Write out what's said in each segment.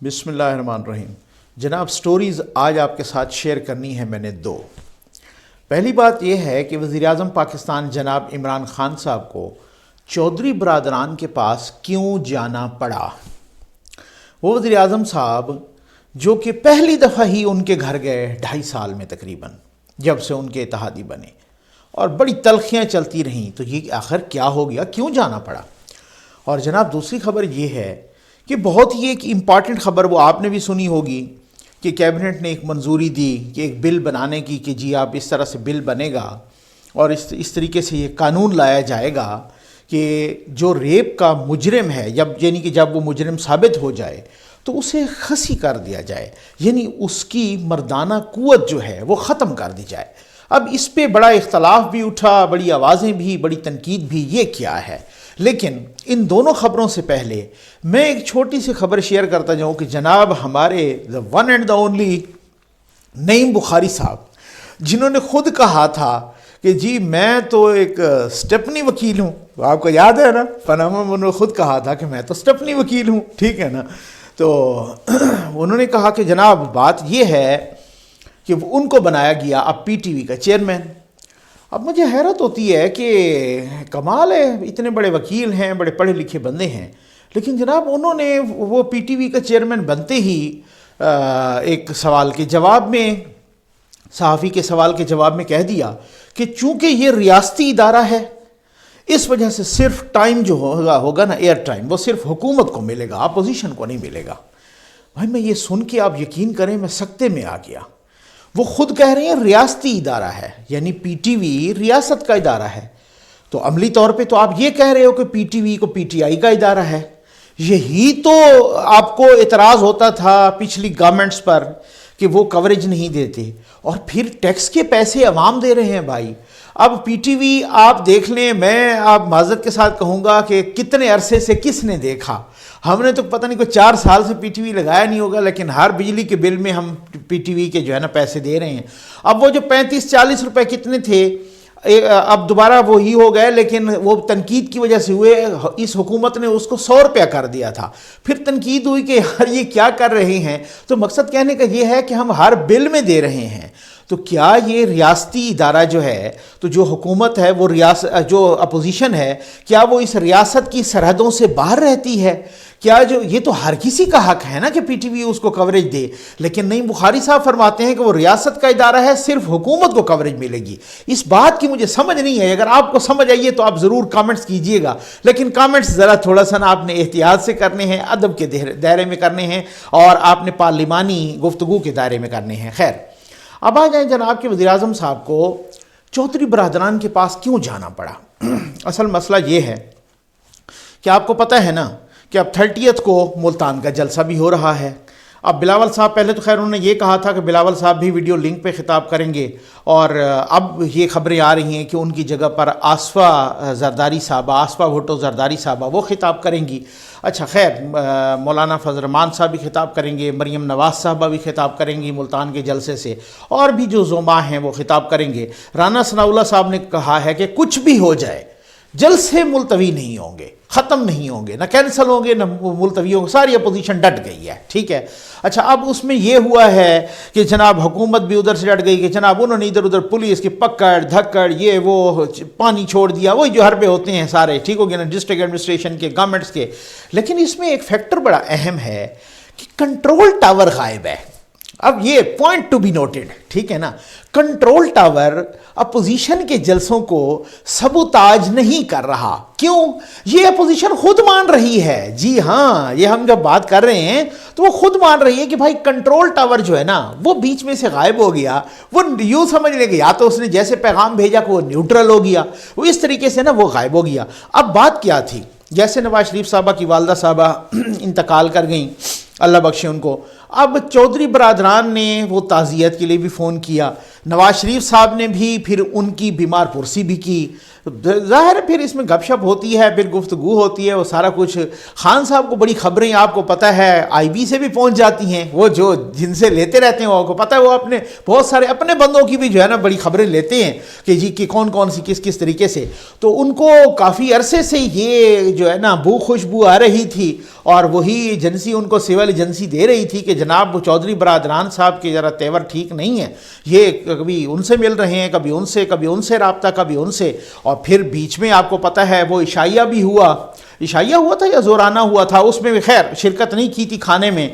بسم اللہ الرحمن الرحیم۔ جناب سٹوریز آج آپ کے ساتھ شیئر کرنی ہے میں نے دو۔ پہلی بات یہ ہے کہ وزیر اعظم پاکستان جناب عمران خان صاحب کو چودھری برادران کے پاس کیوں جانا پڑا۔ وہ وزیر اعظم صاحب جو کہ پہلی دفعہ ہی ان کے گھر گئے 2.5 سال میں تقریباً، جب سے ان کے اتحادی بنے، اور بڑی تلخیاں چلتی رہیں، تو یہ آخر کیا ہو گیا، کیوں جانا پڑا۔ اور جناب دوسری خبر یہ ہے کہ بہت ہی ایک امپارٹنٹ خبر وہ آپ نے بھی سنی ہوگی کہ کیبنٹ نے ایک منظوری دی کہ ایک بل بنانے کی کہ جی آپ اس طرح سے بل بنے گا اور اس طریقے سے یہ قانون لایا جائے گا کہ جو ریپ کا مجرم ہے، یعنی کہ جب وہ مجرم ثابت ہو جائے تو اسے خسی کر دیا جائے، یعنی اس کی مردانہ قوت جو ہے وہ ختم کر دی جائے۔ اب اس پہ بڑا اختلاف بھی اٹھا، بڑی آوازیں بھی، بڑی تنقید بھی، یہ کیا ہے۔ لیکن ان دونوں خبروں سے پہلے میں ایک چھوٹی سی خبر شیئر کرتا جاؤں کہ جناب ہمارے the one and the only نعیم بخاری صاحب، جنہوں نے خود کہا تھا کہ جی میں تو ایک سٹیپنی وکیل ہوں، آپ کو یاد ہے نا، پاناما میں انہوں نے خود کہا تھا کہ میں تو سٹیپنی وکیل ہوں، ٹھیک ہے نا۔ تو انہوں نے کہا کہ جناب بات یہ ہے کہ ان کو بنایا گیا اب پی ٹی وی کا چیئرمین۔ اب مجھے حیرت ہوتی ہے کہ کمال ہے، اتنے بڑے وکیل ہیں، بڑے پڑھے لکھے بندے ہیں، لیکن جناب انہوں نے وہ پی ٹی وی کا چیئرمین بنتے ہی ایک سوال کے جواب میں، صحافی کے سوال کے جواب میں کہہ دیا کہ چونکہ یہ ریاستی ادارہ ہے، اس وجہ سے صرف ٹائم جو ہوگا نا، ایئر ٹائم، وہ صرف حکومت کو ملے گا، اپوزیشن کو نہیں ملے گا۔ بھائی میں یہ سن کے آپ یقین کریں میں سکتے میں آ گیا۔ وہ خود کہہ رہے ہیں ریاستی ادارہ ہے، یعنی پی ٹی وی ریاست کا ادارہ ہے، تو عملی طور پہ تو آپ یہ کہہ رہے ہو کہ پی ٹی وی کو پی ٹی آئی کا ادارہ ہے۔ یہی تو آپ کو اعتراض ہوتا تھا پچھلی گورنمنٹس پر کہ وہ کوریج نہیں دیتے، اور پھر ٹیکس کے پیسے عوام دے رہے ہیں بھائی۔ اب پی ٹی وی آپ دیکھ لیں، میں آپ معذرت کے ساتھ کہوں گا کہ کتنے عرصے سے کس نے دیکھا، ہم نے تو پتہ نہیں کوئی 4 سال سے پی ٹی وی لگایا نہیں ہوگا، لیکن ہر بجلی کے بل میں ہم پی ٹی وی کے جو ہے نا پیسے دے رہے ہیں۔ اب وہ جو 35-40 روپے کتنے تھے، اب دوبارہ وہی ہو گئے، لیکن وہ تنقید کی وجہ سے ہوئے، اس حکومت نے اس کو 100 روپیہ کر دیا تھا۔ پھر تنقید ہوئی کہ یار یہ کیا کر رہے ہیں، تو مقصد کہنے کا یہ ہے کہ ہم ہر بل میں دے رہے ہیں۔ تو کیا یہ ریاستی ادارہ جو ہے، تو جو حکومت ہے وہ جو اپوزیشن ہے، کیا وہ اس ریاست کی سرحدوں سے باہر رہتی ہے؟ کیا یہ تو ہر کسی کا حق ہے نا کہ پی ٹی وی اس کو کوریج دے، لیکن نعیم بخاری صاحب فرماتے ہیں کہ وہ ریاست کا ادارہ ہے، صرف حکومت کو کوریج ملے گی۔ اس بات کی مجھے سمجھ نہیں ہے، اگر آپ کو سمجھ آئیے تو آپ ضرور کامنٹس کیجئے گا، لیکن کامنٹس ذرا تھوڑا سا آپ نے احتیاط سے کرنے ہیں، ادب کے دائرے میں کرنے ہیں، اور آپ نے پارلیمانی گفتگو کے دائرے میں کرنے ہیں۔ خیر، اب آ جائیں جناب کے وزیر اعظم صاحب کو چودھری برادران کے پاس کیوں جانا پڑا۔ اصل مسئلہ یہ ہے کہ آپ کو پتہ ہے نا کہ اب 30 کو ملتان کا جلسہ بھی ہو رہا ہے۔ اب بلاول صاحب، پہلے تو خیر انہوں نے یہ کہا تھا کہ بلاول صاحب بھی ویڈیو لنک پہ خطاب کریں گے، اور اب یہ خبریں آ رہی ہیں کہ ان کی جگہ پر آصفہ زرداری صاحبہ، آصفہ بھٹو زرداری صاحبہ وہ خطاب کریں گی۔ اچھا خیر، مولانا فضل الرحمان صاحب بھی خطاب کریں گے، مریم نواز صاحبہ بھی خطاب کریں گی ملتان کے جلسے سے، اور بھی جو زعماء ہیں وہ خطاب کریں گے۔ رانا ثناء اللہ صاحب نے کہا ہے کہ کچھ بھی ہو جائے جلسے ملتوی نہیں ہوں گے، ختم نہیں ہوں گے، نہ کینسل ہوں گے نہ ملتوی ہوں گے، ساری اپوزیشن ڈٹ گئی ہے، ٹھیک ہے۔ اچھا اب اس میں یہ ہوا ہے کہ جناب حکومت بھی ادھر سے ڈٹ گئی کہ جناب انہوں نے ادھر ادھر پولیس کی پکڑ دھکڑ، یہ وہ پانی چھوڑ دیا، وہی جو حربے ہوتے ہیں سارے، ٹھیک ہو گیا نا، ڈسٹرکٹ ایڈمنسٹریشن کے، گورنمنٹس کے۔ لیکن اس میں ایک فیکٹر بڑا اہم ہے کہ کنٹرول ٹاور غائب ہے۔ اب یہ پوائنٹ ٹو بی نوٹڈ، ٹھیک ہے نا، کنٹرول ٹاور اپوزیشن کے جلسوں کو سبوتاج نہیں کر رہا۔ کیوں؟ یہ اپوزیشن خود مان رہی ہے، جی ہاں، یہ ہم جب بات کر رہے ہیں تو وہ خود مان رہی ہے کہ بھائی کنٹرول ٹاور جو ہے نا وہ بیچ میں سے غائب ہو گیا۔ وہ یوں سمجھ لے کہ یا تو اس نے جیسے پیغام بھیجا کہ وہ نیوٹرل ہو گیا، وہ اس طریقے سے نا وہ غائب ہو گیا۔ اب بات کیا تھی، جیسے نواز شریف صاحبہ کی والدہ صاحبہ انتقال کر گئیں، اللہ بخشے ان کو، اب چودھری برادران نے وہ تعزیت کے لیے بھی فون کیا، نواز شریف صاحب نے بھی پھر ان کی بیمار پرسی بھی کی، ظاہر ہے پھر اس میں گپ شپ ہوتی ہے، پھر گفتگو ہوتی ہے، وہ سارا کچھ. خان صاحب کو بڑی خبریں آپ کو پتہ ہے آئی بی سے بھی پہنچ جاتی ہیں، وہ جو جن سے لیتے رہتے ہیں وہ کو پتہ ہے، وہ اپنے بہت سارے اپنے بندوں کی بھی جو ہے نا بڑی خبریں لیتے ہیں کہ جی کہ کون کون سی کس کس طریقے سے. تو ان کو کافی عرصے سے یہ جو ہے نا خوشبو آ رہی تھی، اور وہی ایجنسی ان کو سول ایجنسی دے رہی تھی کہ جناب چودھری برادران صاحب کے ذرا تیور ٹھیک نہیں ہے، یہ کبھی ان سے مل رہے ہیں، کبھی ان سے رابطہ، کبھی ان سے. اور پھر بیچ میں آپ کو پتہ ہے وہ عشائیہ بھی ہوا تھا یا زورانہ ہوا تھا، اس میں بھی خیر شرکت نہیں کی تھی کھانے میں.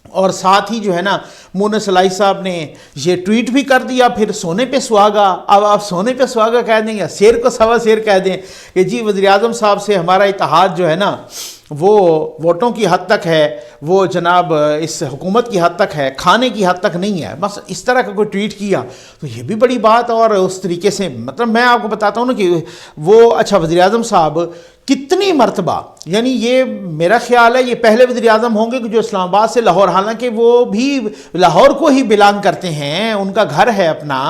اور ساتھ ہی جو ہے نا مونس الائی صاحب نے یہ ٹویٹ بھی کر دیا پھر سونے پہ سہاگا. اب آپ سونے پہ سہاگا کہہ دیں یا شیر کو سوا شیر کہہ دیں کہ جی وزیر اعظم صاحب سے ہمارا اتحاد جو ہے نا وہ ووٹوں کی حد تک ہے، وہ جناب اس حکومت کی حد تک ہے، کھانے کی حد تک نہیں ہے. بس اس طرح کا کوئی ٹویٹ کیا تو یہ بھی بڑی بات. اور اس طریقے سے مطلب میں آپ کو بتاتا ہوں نا کہ وہ اچھا وزیر اعظم صاحب کتنی مرتبہ، یعنی یہ میرا خیال ہے یہ پہلے وزیر اعظم ہوں گے کہ جو اسلام آباد سے لاہور، حالانکہ وہ بھی لاہور کو ہی بلانگ کرتے ہیں، ان کا گھر ہے اپنا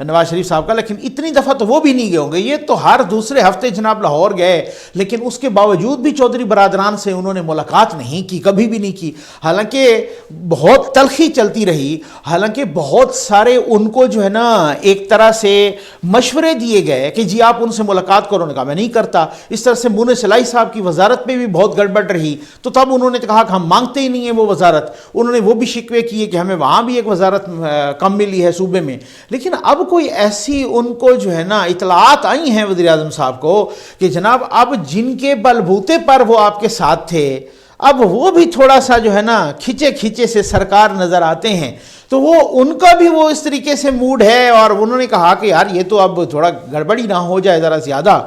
نواز شریف صاحب کا، لیکن اتنی دفعہ تو وہ بھی نہیں گئے ہوں گے. یہ تو ہر دوسرے ہفتے جناب لاہور گئے، لیکن اس کے باوجود بھی چودھری برادران سے انہوں نے ملاقات نہیں کی، کبھی بھی نہیں کی. حالانکہ بہت تلخی چلتی رہی، حالانکہ بہت سارے ان کو جو ہے نا ایک طرح سے مشورے دیے گئے کہ جی آپ ان سے ملاقات کرو، نے کہا میں نہیں کرتا. اس طرح سے مونس الائی صاحب کی وزارت پہ بھی بہت گڑبڑ رہی، تو تب انہوں نے کہا کہ ہم مانگتے ہی نہیں ہیں وہ وزارت. انہوں نے وہ بھی شکوے کیے کہ ہمیں وہاں بھی ایک وزارت کم ملی ہے صوبے میں. لیکن اب کوئی ایسی ان کو جو ہے نا اطلاعات آئی ہیں وزیر اعظم صاحب کو کہ جناب اب جن کے بلبوتے پر وہ آپ کے ساتھ تھے اب وہ بھی تھوڑا سا جو ہے نا کھچے سے سرکار نظر آتے ہیں. تو وہ ان کا بھی وہ اس طریقے سے موڈ ہے، اور انہوں نے کہا کہ یار یہ تو اب تھوڑا گڑبڑی نہ ہو جائے ذرا زیادہ.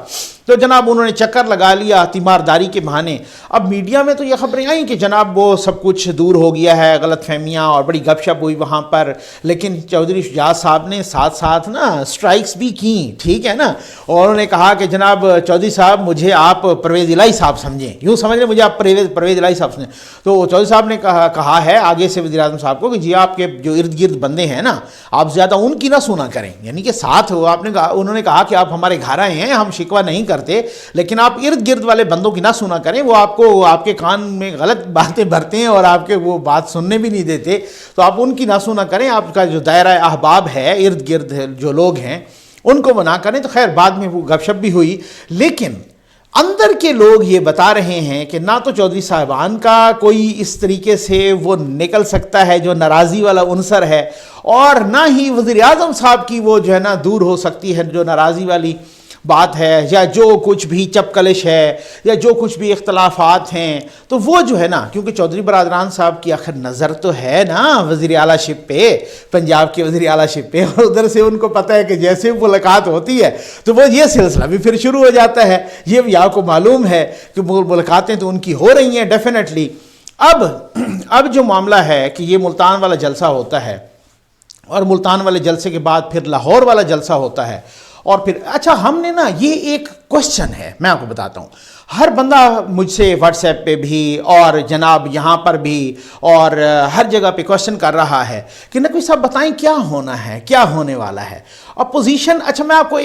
تو جناب انہوں نے چکر لگا لیا تیمارداری کے بہانے. اب میڈیا میں تو یہ خبریں آئیں کہ جناب وہ سب کچھ دور ہو گیا ہے، غلط فہمیاں اور بڑی گپ شپ ہوئی وہاں پر. لیکن چودھری شجاعت صاحب نے ساتھ ساتھ نا سٹرائکس بھی کیں، ٹھیک ہے نا. اور انہوں نے کہا کہ جناب چودھری صاحب مجھے آپ پرویز الہی صاحب سمجھیں، یوں سمجھ لیں مجھے آپ پرویز الہی صاحب سمجھیں. تو چودھری صاحب نے کہا ہے آگے سے وزیر اعظم صاحب کو کہ جی آپ کے جو ارد گرد بندے ہیں نا آپ زیادہ ان کی نہ سنا کریں، یعنی کہ ساتھ ہو. انہوں نے کہا کہ آپ ہمارے گھر آئے ہیں، ہم شکوہ نہیں کرتے، لیکن آپ ارد گرد والے بندوں کی نہ سنا کریں، وہ آپ کو آپ کے کان میں غلط باتیں بھرتے ہیں اور آپ کے وہ بات سننے بھی نہیں دیتے. تو آپ ان کی نہ سنا کریں، آپ کا جو دائرہ احباب ہے ارد گرد جو لوگ ہیں ان کو بنا کریں. تو خیر بعد میں وہ گپ شپ بھی ہوئی، لیکن اندر کے لوگ یہ بتا رہے ہیں کہ نہ تو چودھری صاحبان کا کوئی اس طریقے سے وہ نکل سکتا ہے جو ناراضی والا عنصر ہے، اور نہ ہی وزیر اعظم صاحب کی وہ جو ہے نا دور ہو سکتی ہے جو ناراضی والی بات ہے، یا جو کچھ بھی چپکلش ہے یا جو کچھ بھی اختلافات ہیں. تو وہ جو ہے نا کیونکہ چودھری برادران صاحب کی آخر نظر تو ہے نا وزیر اعلیٰ شپ پہ، پنجاب کے وزیر اعلیٰ شپ پہ، اور ادھر سے ان کو پتہ ہے کہ جیسے ملاقات ہوتی ہے تو وہ یہ سلسلہ بھی پھر شروع ہو جاتا ہے. یہ بھی آپ کو معلوم ہے کہ ملاقاتیں تو ان کی ہو رہی ہیں ڈیفینیٹلی. اب جو معاملہ ہے کہ یہ ملتان والا جلسہ ہوتا ہے، اور ملتان والے جلسے کے بعد پھر لاہور والا جلسہ ہوتا ہے. اور پھر اچھا ہم نے نا یہ ایک کوشچن ہے میں آپ کو بتاتا ہوں، ہر بندہ مجھ سے واٹس ایپ پہ بھی اور جناب یہاں پر بھی اور ہر جگہ پہ کوشچن کر رہا ہے کہ نقوی صاحب بتائیں کیا ہونا ہے، کیا ہونے والا ہے اپوزیشن. اچھا میں آپ کو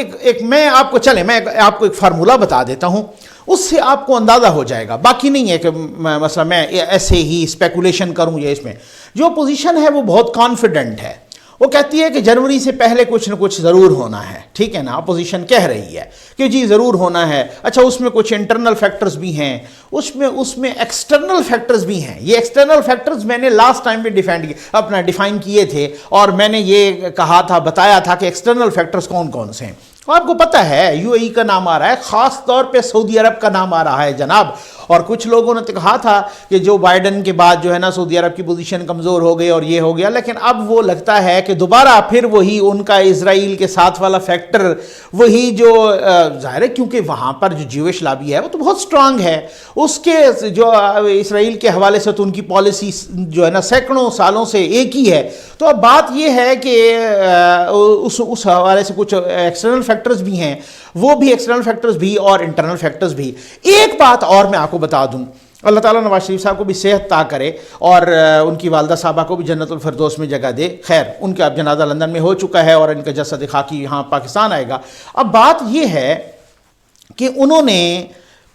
ایک فارمولہ بتا دیتا ہوں، اس سے آپ کو اندازہ ہو جائے گا. باقی نہیں ہے کہ مثلا میں ایسے ہی اسپیکولیشن کروں. یہ اس میں جو اپوزیشن ہے وہ بہت کانفیڈنٹ ہے، وہ کہتی ہے کہ جنوری سے پہلے کچھ نہ کچھ ضرور ہونا ہے، ٹھیک ہے نا. اپوزیشن کہہ رہی ہے کہ جی ضرور ہونا ہے. اچھا اس میں کچھ انٹرنل فیکٹرز بھی ہیں، اس میں ایکسٹرنل فیکٹرز بھی ہیں. یہ ایکسٹرنل فیکٹرز میں نے لاسٹ ٹائم بھی ڈیفائن کیے تھے، اور میں نے یہ کہا تھا، بتایا تھا کہ ایکسٹرنل فیکٹرز کون کون سے ہیں. آپ کو پتہ ہے یو اے ای کا نام آ رہا ہے، خاص طور پہ سعودی عرب کا نام آ رہا ہے جناب. اور کچھ لوگوں نے کہا تھا کہ جو بائیڈن کے بعد جو ہے نا سعودی عرب کی پوزیشن کمزور ہو گئی اور یہ ہو گیا، لیکن اب وہ لگتا ہے کہ دوبارہ پھر وہی ان کا اسرائیل کے ساتھ والا فیکٹر، وہی جو ظاہر ہے کیونکہ وہاں پر جو جیوش لابی ہے وہ تو بہت سٹرانگ ہے. اس کے جو اسرائیل کے حوالے سے تو ان کی پالیسی جو ہے نا سینکڑوں سالوں سے ایک ہی ہے. تو اب بات یہ ہے کہ اس حوالے سے کچھ ایکسٹرنل فیکٹرز بھی ہیں، وہ بھی ایکسٹرنل فیکٹرز بھی اور انٹرنل فیکٹرز بھی. ایک بات اور میں آپ کو بتا دوں، اللہ تعالیٰ نواز شریف صاحب کو بھی صحت عطا کرے اور ان کی والدہ صاحبہ کو بھی جنت الفردوس میں جگہ دے. خیر ان کا اب جنازہ لندن میں ہو چکا ہے اور ان کا جسد خاکی یہاں پاکستان آئے گا. اب بات یہ ہے کہ انہوں نے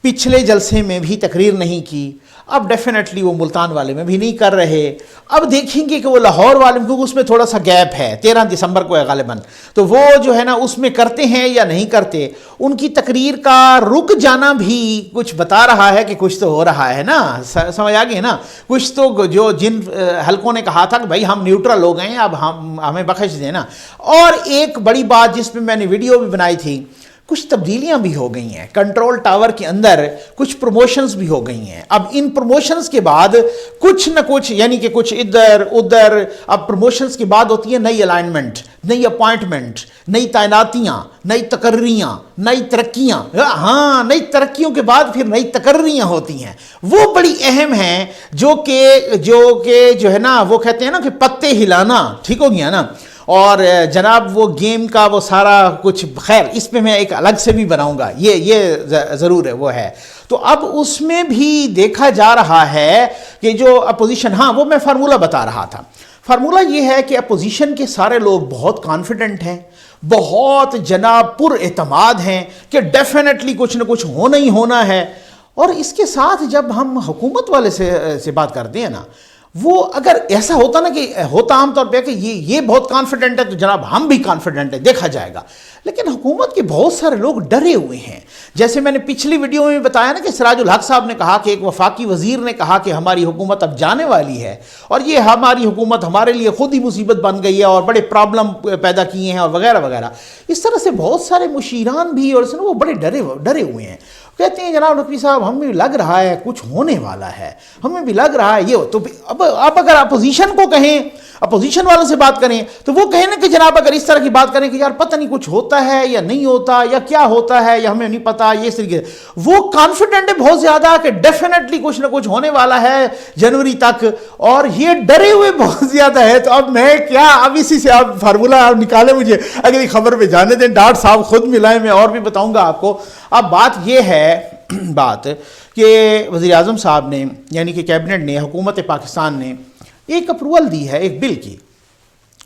پچھلے جلسے میں بھی تقریر نہیں کی, اب ڈیفینیٹلی وہ ملتان والے میں بھی نہیں کر رہے. اب دیکھیں گے کہ وہ لاہور والے میں, کیونکہ اس میں تھوڑا سا گیپ ہے, 13 دسمبر کو ہے غالباً, تو وہ جو ہے نا اس میں کرتے ہیں یا نہیں کرتے. ان کی تقریر کا رک جانا بھی کچھ بتا رہا ہے کہ کچھ تو ہو رہا ہے نا, سمجھ آ گئی نا. کچھ تو جو جن حلقوں نے کہا تھا کہ بھائی ہم نیوٹرل ہو گئے ہیں, اب ہمیں بخش دیں نا. اور ایک بڑی بات جس میں نے ویڈیو بھی بنائی تھی, کچھ تبدیلیاں بھی ہو گئی ہیں کنٹرول ٹاور کے اندر, کچھ پروموشنز بھی ہو گئی ہیں. اب ان پروموشنز کے بعد کچھ نہ کچھ, یعنی کہ کچھ ادھر ادھر, اب پروموشنز کے بعد ہوتی ہے نئی الائنمنٹ, نئی اپوائنٹمنٹ, نئی تعیناتیاں, نئی تقرریاں, نئی ترقیاں. ہاں, نئی ترقیوں کے بعد پھر نئی تقرریاں ہوتی ہیں, وہ بڑی اہم ہیں, جو کہ جو ہے نا وہ کہتے ہیں نا کہ پتے ہلانا, ٹھیک ہو گیا نا. اور جناب وہ گیم کا وہ سارا کچھ, خیر اس پہ میں ایک الگ سے بھی بناؤں گا, یہ ضرور ہے وہ ہے. تو اب اس میں بھی دیکھا جا رہا ہے کہ جو اپوزیشن, ہاں وہ میں فارمولہ بتا رہا تھا. فارمولہ یہ ہے کہ اپوزیشن کے سارے لوگ بہت کانفیڈنٹ ہیں, بہت جناب پر اعتماد ہیں کہ ڈیفینیٹلی کچھ نہ کچھ ہونا ہی ہونا ہے. اور اس کے ساتھ جب ہم حکومت والے سے بات کرتے ہیں نا, وہ اگر ایسا ہوتا نا کہ ہوتا عام طور پہ کہ یہ بہت کانفیڈنٹ ہے تو جناب ہم بھی کانفیڈنٹ ہیں, دیکھا جائے گا. لیکن حکومت کے بہت سارے لوگ ڈرے ہوئے ہیں. جیسے میں نے پچھلی ویڈیو میں بتایا نا کہ سراج الحق صاحب نے کہا کہ ایک وفاقی وزیر نے کہا کہ ہماری حکومت اب جانے والی ہے اور یہ ہماری حکومت ہمارے لیے خود ہی مصیبت بن گئی ہے اور بڑے پرابلم پیدا کیے ہیں اور وغیرہ وغیرہ. اس طرح سے بہت سارے مشیران بھی اور وہ بڑے ڈرے ہوئے ہیں. کہتے ہیں جناب نقوی صاحب ہمیں بھی لگ رہا ہے کچھ ہونے والا ہے, ہمیں بھی لگ رہا ہے یہ. تو اب آپ اگر اپوزیشن کو کہیں, اپوزیشن والوں سے بات کریں تو وہ کہیں نا کہ جناب اگر اس طرح کی بات کریں کہ یار پتہ نہیں کچھ ہوتا ہے یا نہیں ہوتا یا کیا ہوتا ہے یا ہمیں نہیں پتا, یہ اس طریقے وہ کانفیڈنٹ ہے بہت زیادہ کہ ڈیفینیٹلی کچھ نہ کچھ ہونے والا ہے جنوری تک, اور یہ ڈرے ہوئے بہت زیادہ ہے. تو اب میں کیا, اب اسی سے آپ فارمولہ آپ نکالیں, مجھے اگلی خبر پہ جانے دیں. ڈاکٹر صاحب خود ملائیں, میں اور بھی بتاؤں گا آپ کو. اب بات یہ ہے بات کہ وزیر اعظم صاحب نے, یعنی کہ کیبنٹ نے, حکومت پاکستان نے ایک اپروول دی ہے ایک بل کی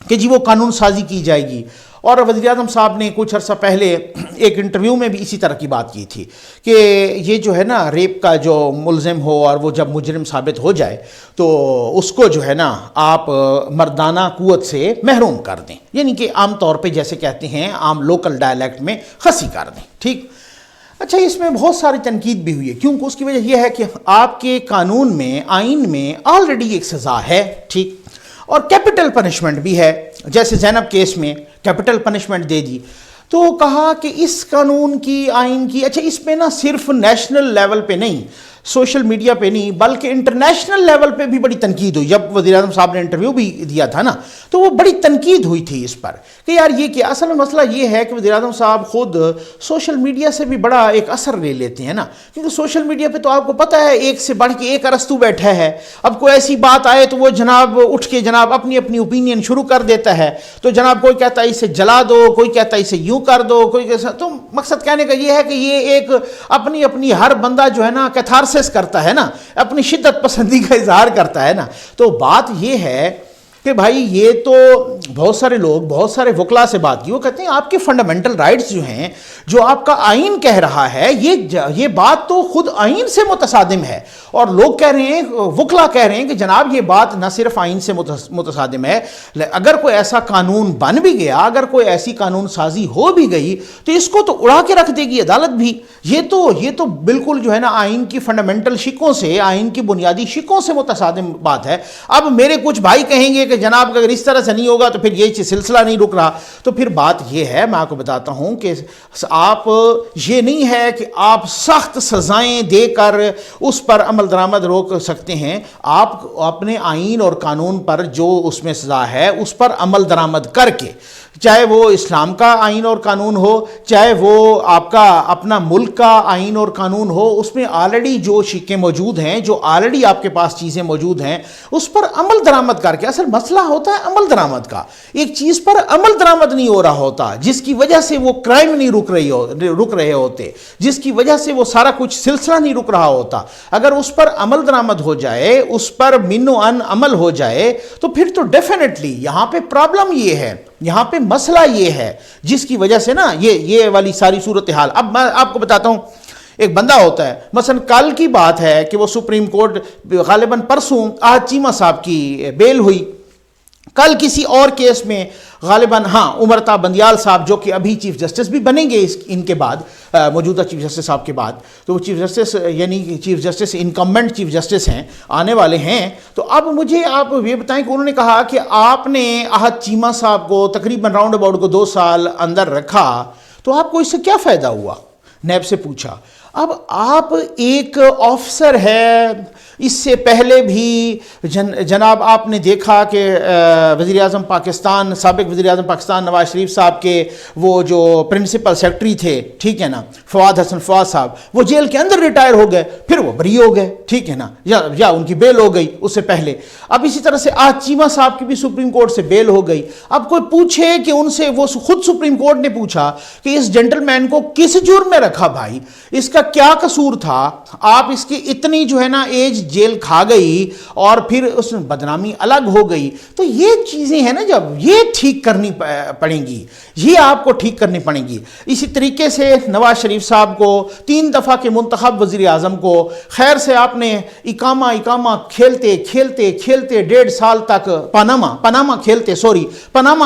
کہ جی وہ قانون سازی کی جائے گی. اور وزیر اعظم صاحب نے کچھ عرصہ پہلے ایک انٹرویو میں بھی اسی طرح کی بات کی تھی کہ یہ جو ہے نا ریپ کا جو ملزم ہو اور وہ جب مجرم ثابت ہو جائے تو اس کو جو ہے نا آپ مردانہ قوت سے محروم کر دیں, یعنی کہ عام طور پہ جیسے کہتے ہیں عام لوکل ڈائلیکٹ میں خسی کر دیں. ٹھیک, اچھا اس میں بہت ساری تنقید بھی ہوئی ہے, کیونکہ اس کی وجہ یہ ہے کہ آپ کے قانون میں, آئین میں آلریڈی ایک سزا ہے, ٹھیک, اور کیپٹل پنشمنٹ بھی ہے. جیسے زینب کیس میں کیپٹل پنشمنٹ دے دی, تو کہا کہ اس قانون کی, آئین کی, اچھا اس پہ نا صرف نیشنل لیول پہ نہیں, سوشل میڈیا پہ نہیں, بلکہ انٹرنیشنل لیول پہ بھی بڑی تنقید ہوئی. جب وزیر اعظم صاحب نے انٹرویو بھی دیا تھا نا تو وہ بڑی تنقید ہوئی تھی اس پر کہ یار یہ کہ اصل میں مسئلہ یہ ہے کہ وزیر اعظم صاحب خود سوشل میڈیا سے بھی بڑا ایک اثر لے لیتے ہیں نا, کیونکہ سوشل میڈیا پہ تو آپ کو پتہ ہے ایک سے بڑھ کے ایک ارسطو بیٹھا ہے. اب کوئی ایسی بات آئے تو وہ جناب اٹھ کے جناب اپنی اوپینین شروع کر دیتا ہے. تو جناب کوئی کہتا ہے اسے جلا دو, کوئی کہتا ہے اسے یوں کر دو, کوئی کہتا, تو مقصد کہنے کا یہ ہے کہ یہ ایک اپنی ہر بندہ جو ہے نا کیتھارسس کرتا ہے نا, اپنی شدت پسندی کا اظہار کرتا ہے نا. تو بات یہ ہے کہ بھائی یہ تو بہت سارے لوگ, بہت سارے وکلا سے بات کی, وہ کہتے ہیں آپ کے فنڈامنٹل رائٹس جو ہیں, جو آپ کا آئین کہہ رہا ہے, یہ بات تو خود آئین سے متصادم ہے. اور لوگ کہہ رہے ہیں, وکلا کہہ رہے ہیں کہ جناب یہ بات نہ صرف آئین سے متصادم ہے, اگر کوئی ایسا قانون بن بھی گیا, اگر کوئی ایسی قانون سازی ہو بھی گئی تو اس کو تو اڑا کے رکھ دے گی عدالت بھی. یہ تو بالکل جو ہے نا آئین کی فنڈامنٹل شقوں سے, آئین کی بنیادی شقوں سے متصادم بات ہے. اب میرے کچھ بھائی کہیں گے کہ جناب اگر اس طرح سے نہیں ہوگا تو پھر یہ سلسلہ نہیں رک رہا. تو پھر بات یہ ہے, میں آپ کو بتاتا ہوں کہ آپ, یہ نہیں ہے کہ آپ سخت سزائیں دے کر اس پر عمل درآمد روک سکتے ہیں. آپ اپنے آئین اور قانون پر جو اس میں سزا ہے اس پر عمل درآمد کر کے, چاہے وہ اسلام کا آئین اور قانون ہو, چاہے وہ آپ کا اپنا ملک کا آئین اور قانون ہو, اس میں آلریڈی جو شقیں موجود ہیں, جو آلریڈی آپ کے پاس چیزیں موجود ہیں, اس پر عمل درآمد کر کے. اصل مسئلہ ہوتا ہے عمل درآمد کا. ایک چیز پر عمل درآمد نہیں ہو رہا ہوتا جس کی وجہ سے وہ کرائم نہیں رک رہے ہوتے, جس کی وجہ سے وہ سارا کچھ سلسلہ نہیں رک رہا ہوتا. اگر اس پر عمل درآمد ہو جائے, اس پر من و ان عمل ہو جائے, تو پھر تو ڈیفینیٹلی یہاں پہ پرابلم یہ ہے, یہاں پہ مسئلہ یہ ہے جس کی وجہ سے نا یہ والی ساری صورتحال. اب میں آپ کو بتاتا ہوں, ایک بندہ ہوتا ہے, مثلا کل کی بات ہے کہ وہ سپریم کورٹ غالباً پرسوں آج چیمہ صاحب کی بیل ہوئی. کل کسی اور کیس میں غالباً امرتا بندیال صاحب جو کہ ابھی چیف جسٹس بھی بنیں گے ان کے بعد, موجودہ چیف جسٹس صاحب کے بعد, تو وہ چیف جسٹس یعنی chief justice incumbent chief justice ہیں, آنے والے ہیں. تو اب مجھے آپ یہ بتائیں کہ انہوں نے کہا کہ آپ نے احد چیمہ صاحب کو تقریباً راؤنڈ اباؤٹ کو 2 سال اندر رکھا, تو آپ کو اس سے کیا فائدہ ہوا؟ نیب سے پوچھا. اب آپ ایک آفیسر ہے, اس سے پہلے بھی جناب آپ نے دیکھا کہ وزیر اعظم پاکستان, سابق وزیر اعظم پاکستان نواز شریف صاحب کے وہ جو پرنسپل سیکرٹری تھے, ٹھیک ہے نا, فواد حسن فواد صاحب, وہ جیل کے اندر ریٹائر ہو گئے, پھر وہ بری ہو گئے, ٹھیک ہے نا, یا ان کی بیل ہو گئی اس سے پہلے. اب اسی طرح سے آج چیمہ صاحب کی بھی سپریم کورٹ سے بیل ہو گئی. اب کوئی پوچھے کہ ان سے, وہ خود سپریم کورٹ نے پوچھا کہ اس جنٹل مین کو کس جرم میں رکھا بھائی, اس کا کیا قصور تھا, آپ اس کی اتنی جو ہے نا ایج جیل کھا گئی اور پھر اس میں بدنامی الگ ہو گئی. تو یہ چیزیں ہیں نا, جب یہ ٹھیک کرنی پڑیں گی, یہ آپ کو ٹھیک کرنی پڑیں گی. اسی طریقے سے نواز شریف صاحب کو 3 دفعہ کے منتخب وزیر اعظم کو خیر سے آپ نے اقامہ کھیلتے 1.5 سال تک پاناما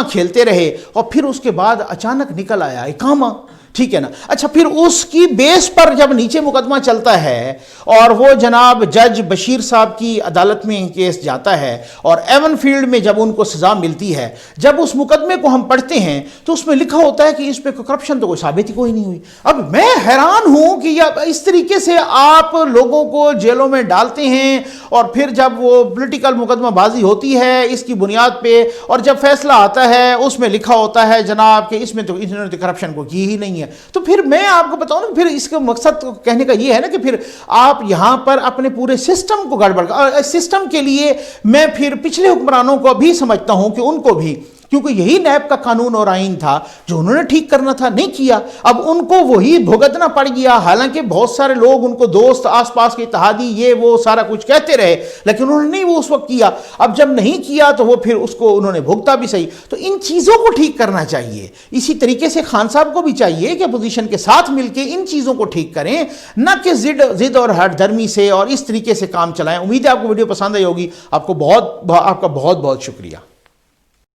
کھیلتے رہے, اور پھر اس کے بعد اچانک نکل آیا اقامہ, ٹھیک ہے نا. اچھا, پھر اس کی بیس پر جب نیچے مقدمہ چلتا ہے اور وہ جناب جج بشیر صاحب کی عدالت میں کیس جاتا ہے, اور ایون فیلڈ میں جب ان کو سزا ملتی ہے, جب اس مقدمے کو ہم پڑھتے ہیں تو اس میں لکھا ہوتا ہے کہ اس پہ کرپشن تو کوئی ثابت ہی کوئی نہیں ہوئی. اب میں حیران ہوں کہ اس طریقے سے آپ لوگوں کو جیلوں میں ڈالتے ہیں, اور پھر جب وہ پولیٹیکل مقدمہ بازی ہوتی ہے اس کی بنیاد پہ, اور جب فیصلہ آتا ہے اس میں لکھا ہوتا ہے جناب کہ اس میں تو انہوں نے کرپشن کو کی ہی نہیں ہے. تو پھر میں آپ کو بتاؤں نا, پھر اس کا مقصد کہنے کا یہ ہے نا کہ پھر آپ یہاں پر اپنے پورے سسٹم کو گڑبڑ, اور سسٹم کے لیے میں پھر پچھلے حکمرانوں کو بھی سمجھتا ہوں کہ ان کو بھی, کیونکہ یہی نیب کا قانون اور آئین تھا جو انہوں نے ٹھیک کرنا تھا, نہیں کیا. اب ان کو وہی بھگتنا پڑ گیا, حالانکہ بہت سارے لوگ ان کو دوست, آس پاس کے اتحادی, یہ وہ سارا کچھ کہتے رہے, لیکن انہوں نے نہیں وہ اس وقت کیا. اب جب نہیں کیا تو وہ پھر اس کو انہوں نے بھگتا بھی صحیح. تو ان چیزوں کو ٹھیک کرنا چاہیے. اسی طریقے سے خان صاحب کو بھی چاہیے کہ اپوزیشن کے ساتھ مل کے ان چیزوں کو ٹھیک کریں, نہ کہ ضد اور ہٹ درمی سے اور اس طریقے سے کام چلائیں. امید ہے آپ کو ویڈیو پسند آئی ہوگی. آپ کا بہت بہت شکریہ.